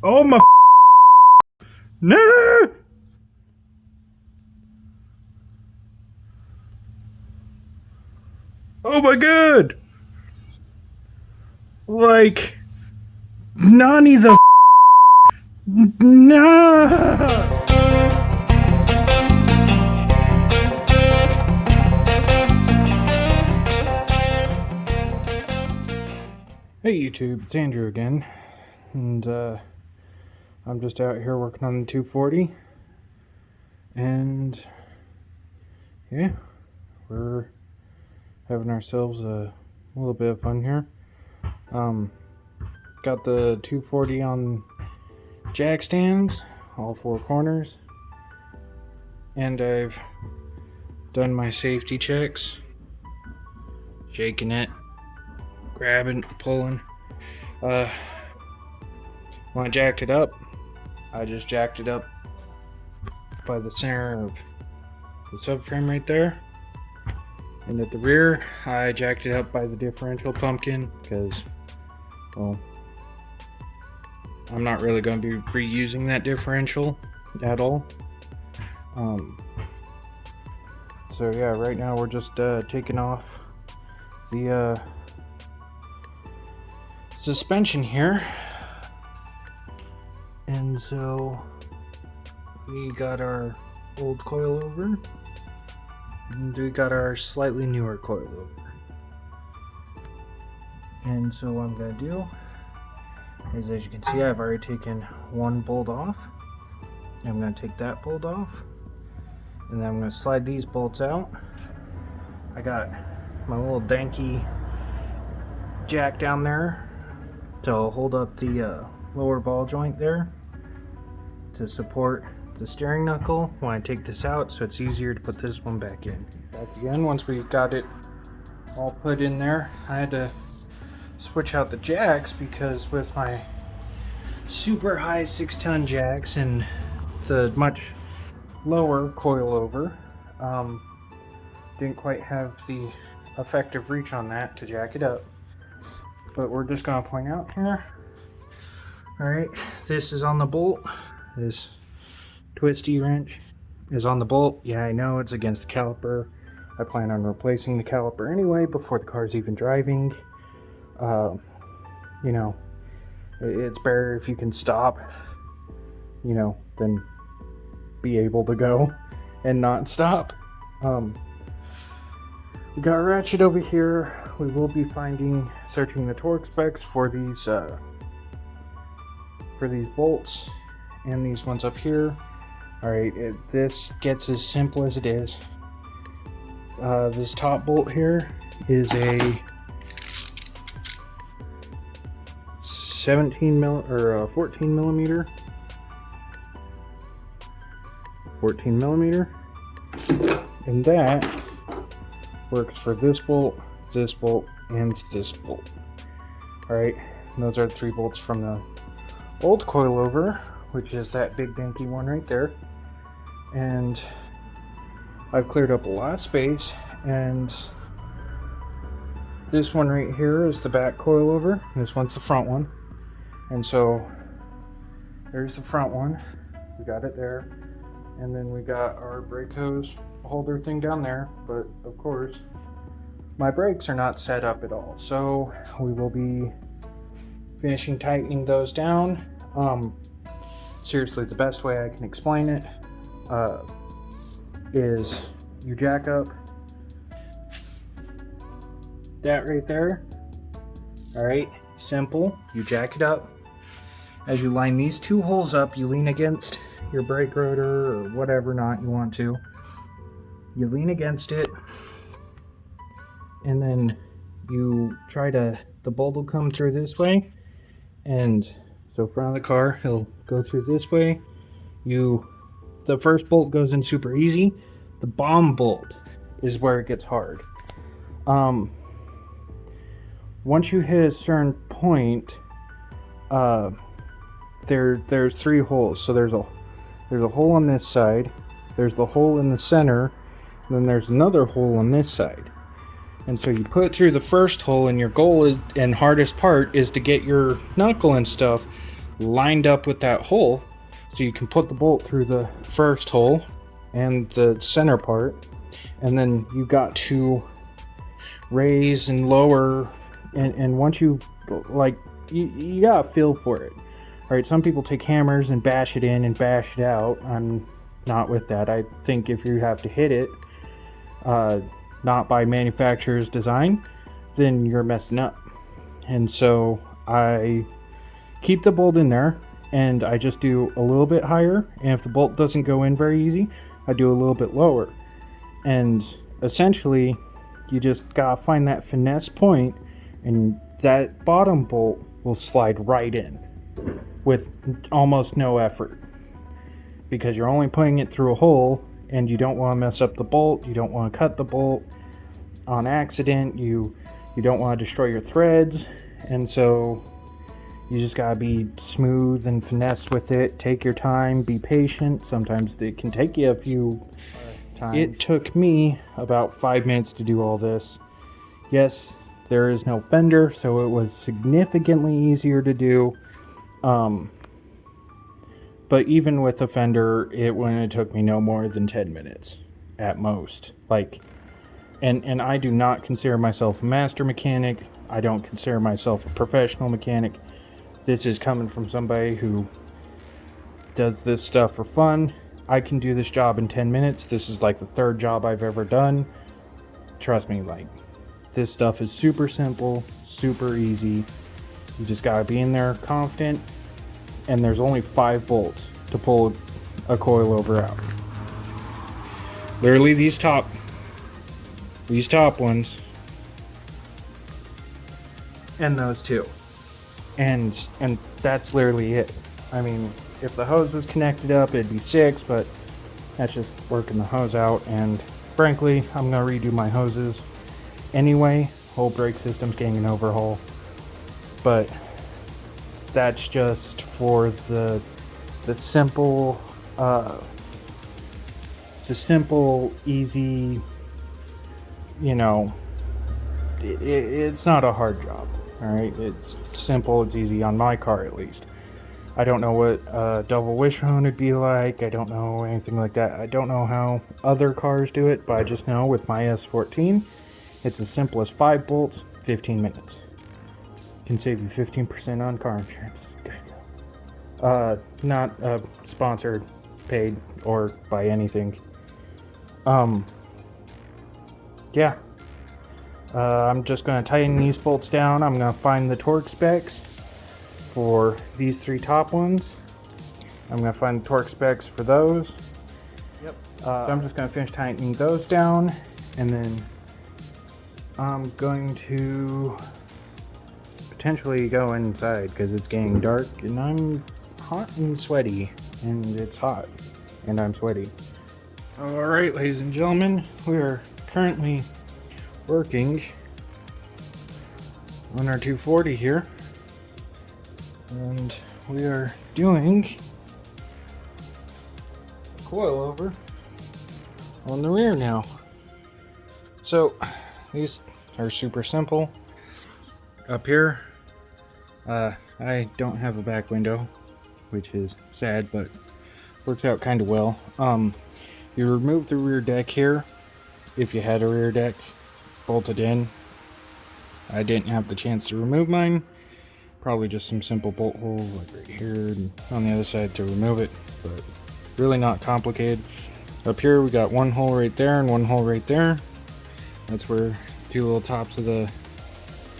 Oh my no! Oh my god! Like Nani the no! Hey YouTube, it's Andrew again, and I'm just out here working on the 240, and yeah, we're having ourselves a little bit of fun here. Got the 240 on jack stands, all four corners, and I've done my safety checks, shaking it, grabbing, pulling. When I jacked it up, I just jacked it up by the center of the subframe right there, and at the rear I jacked it up by the differential pumpkin because, well, I'm not really going to be reusing that differential at all. So yeah, right now we're just taking off the suspension here, and so we got our old coilover and we got our slightly newer coilover. And so what I'm going to do is, as you can see, I've already taken one bolt off. I'm going to take that bolt off, and then I'm going to slide these bolts out. I got my little danky jack down there to hold up the lower ball joint there to support the steering knuckle when I take this out, so it's easier to put this one back in. Back again, once we got it all put in there, I had to switch out the jacks because with my super high 6-ton jacks and the much lower coilover, didn't quite have the effective reach on that to jack it up. But we're just going to point out here, alright, this is on the bolt. This twisty wrench is on the bolt. Yeah, I know it's against the caliper. I plan on replacing the caliper anyway before the car's even driving. You know, it's better if you can stop, you know, than be able to go and not stop. We got a ratchet over here. We will be searching the torque specs for these bolts and these ones up here. Alright, this gets as simple as it is. This top bolt here is a 14 millimeter. 14 millimeter, and that works for this bolt, and this bolt. Alright, those are the 3 bolts from the old coilover, which is that big danky one right there. And I've cleared up a lot of space, and this one right here is the back coilover, and this one's the front one. And so there's the front one, we got it there, and then we got our brake hose holder thing down there. But of course my brakes are not set up at all, so we will be finishing tightening those down. Seriously, the best way I can explain it is you jack up that right there. Alright, simple. You jack it up. As you line these 2 holes up, you lean against your brake rotor or whatever knot you want to. You lean against it, and then you try to, the bolt will come through this way, and so front of the car, he'll go through this way. The first bolt goes in super easy. The bomb bolt is where it gets hard. Once you hit a certain point, there's 3 holes. So there's a hole on this side, there's the hole in the center, and then there's another hole on this side. And so you put it through the first hole, and your goal is, and hardest part is, to get your knuckle and stuff lined up with that hole, so you can put the bolt through the first hole and the center part, and then you got to raise and lower, and once you, like, you got a feel for it. All right, some people take hammers and bash it in and bash it out. I'm not with that. I think if you have to hit it, not by manufacturer's design, then you're messing up. And so I keep the bolt in there, and I just do a little bit higher, and if the bolt doesn't go in very easy, I do a little bit lower. And essentially, you just gotta find that finesse point, and that bottom bolt will slide right in with almost no effort, because you're only putting it through a hole, and you don't want to mess up the bolt, you don't want to cut the bolt on accident, you don't want to destroy your threads, and so you just gotta be smooth and finesse with it. Take your time, be patient. Sometimes it can take you a few times. It took me about 5 minutes to do all this. Yes, there is no fender, so it was significantly easier to do. But even with the fender, it took me no more than 10 minutes at most. Like, and I do not consider myself a master mechanic. I don't consider myself a professional mechanic. This is coming from somebody who does this stuff for fun. I can do this job in 10 minutes. This is like the third job I've ever done. Trust me, like, this stuff is super simple, super easy. You just gotta be in there confident, and there's only 5 bolts to pull a coilover out. Literally these top ones, and those two. And that's literally it. I mean, if the hose was connected up, it'd be 6, but that's just working the hose out. And frankly, I'm gonna redo my hoses anyway. Whole brake system's getting an overhaul, but that's just for the simple, easy, you know, it's not a hard job. All right, it's simple, it's easy on my car at least. I don't know what a double wishbone would be like. I don't know anything like that. I don't know how other cars do it, but I just know with my S-14, it's as simple as 5 bolts, 15 minutes. Can save you 15% on car insurance. Okay. Not sponsored, paid, or by anything. Yeah. I'm just going to tighten these bolts down. I'm going to find the torque specs for these 3 top ones. I'm going to find the torque specs for those. Yep. So I'm just going to finish tightening those down, and then I'm going to potentially go inside because it's getting dark and I'm hot and sweaty, and it's hot and I'm sweaty. Alright, ladies and gentlemen, we are currently working on our 240 here, and we are doing a coilover on the rear now. So these are super simple. Up here, I don't have a back window, which is sad, but works out kind of well. You remove the rear deck here, if you had a rear deck bolted in. I didn't have the chance to remove mine. Probably just some simple bolt holes like right here and on the other side to remove it, but really not complicated. Up here we got one hole right there and one hole right there. That's where 2 little tops of the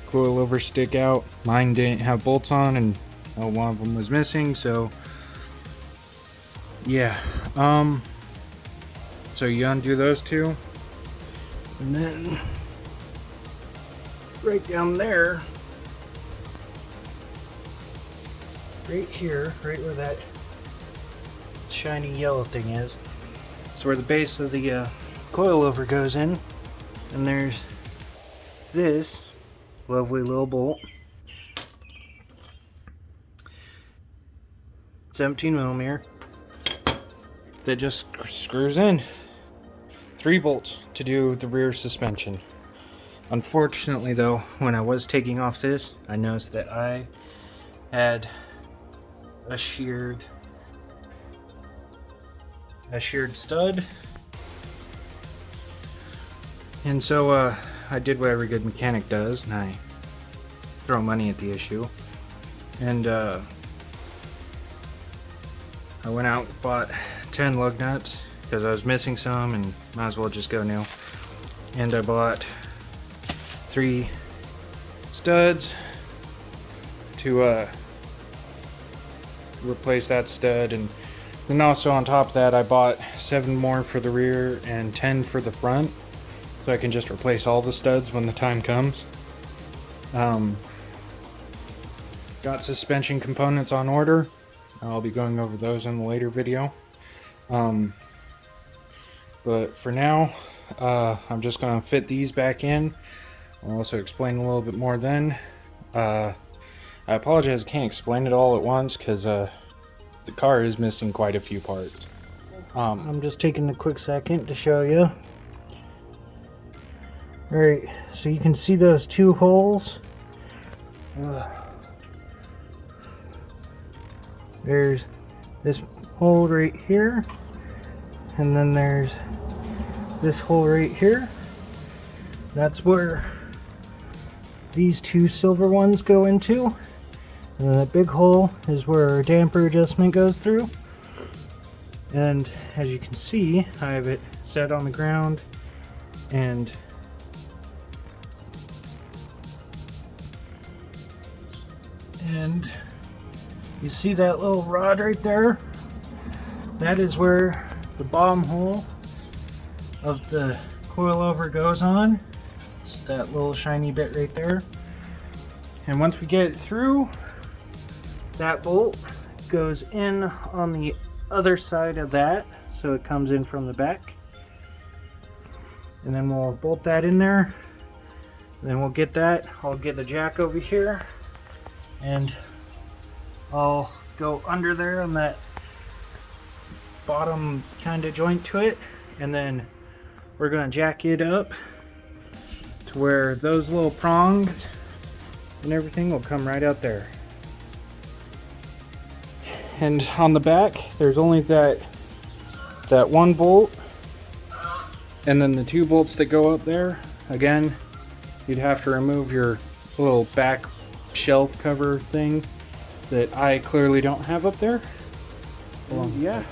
coilover stick out. Mine didn't have bolts on, and one of them was missing, so yeah. So you undo those 2, and then right down there, right here, right where that shiny yellow thing is, it's where the base of the coilover goes in, and there's this lovely little bolt, 17mm, that just screws in. 3 bolts to do the rear suspension. Unfortunately though, when I was taking off this, I noticed that I had a sheared stud. And so I did what every good mechanic does, and I throw money at the issue. And I went out and bought 10 lug nuts because I was missing some and might as well just go new. And I bought 3 studs to replace that stud, and then also on top of that I bought 7 more for the rear and 10 for the front, so I can just replace all the studs when the time comes. Got suspension components on order. I'll be going over those in a later video. But for now, I'm just going to fit these back in. I'll also explain a little bit more then. I apologize, I can't explain it all at once because the car is missing quite a few parts. I'm just taking a quick second to show you. Alright, so you can see those 2 holes. There's this hole right here, and then there's this hole right here. That's where these 2 silver ones go into, and then that big hole is where our damper adjustment goes through. And as you can see, I have it set on the ground, and you see that little rod right there? That is where the bottom hole of the coilover goes on. It's that little shiny bit right there. And once we get it through, that bolt goes in on the other side of that, so it comes in from the back. And then we'll bolt that in there. And then we'll get that. I'll get the jack over here, and I'll go under there on that bottom kind of joint to it, and then we're going to jack it up to where those little prongs and everything will come right out there. And on the back there's only that 1 bolt, and then the 2 bolts that go up there. Again, you'd have to remove your little back shelf cover thing that I clearly don't have up there. Yeah,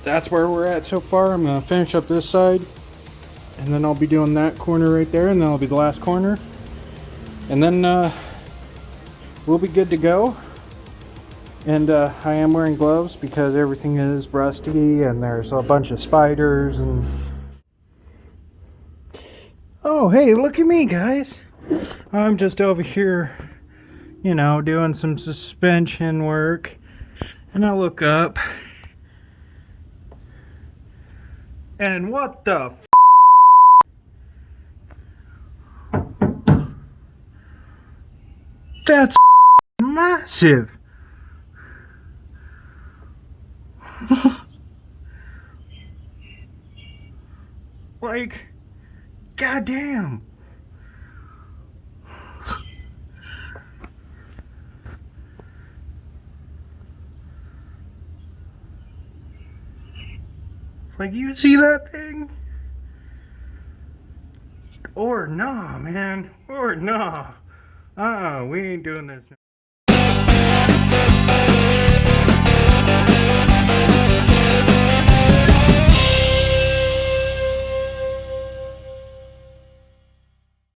that's where we're at so far. I'm gonna finish up this side, and then I'll be doing that corner right there, and then it'll be the last corner, and then we'll be good to go. And I am wearing gloves because everything is rusty and there's a bunch of spiders and... Oh, hey, look at me, guys. I'm just over here, you know, doing some suspension work, and I look up, and what the that's massive. Like, goddamn. Like, you see that thing? Or nah, man. Or nah. We ain't doing this.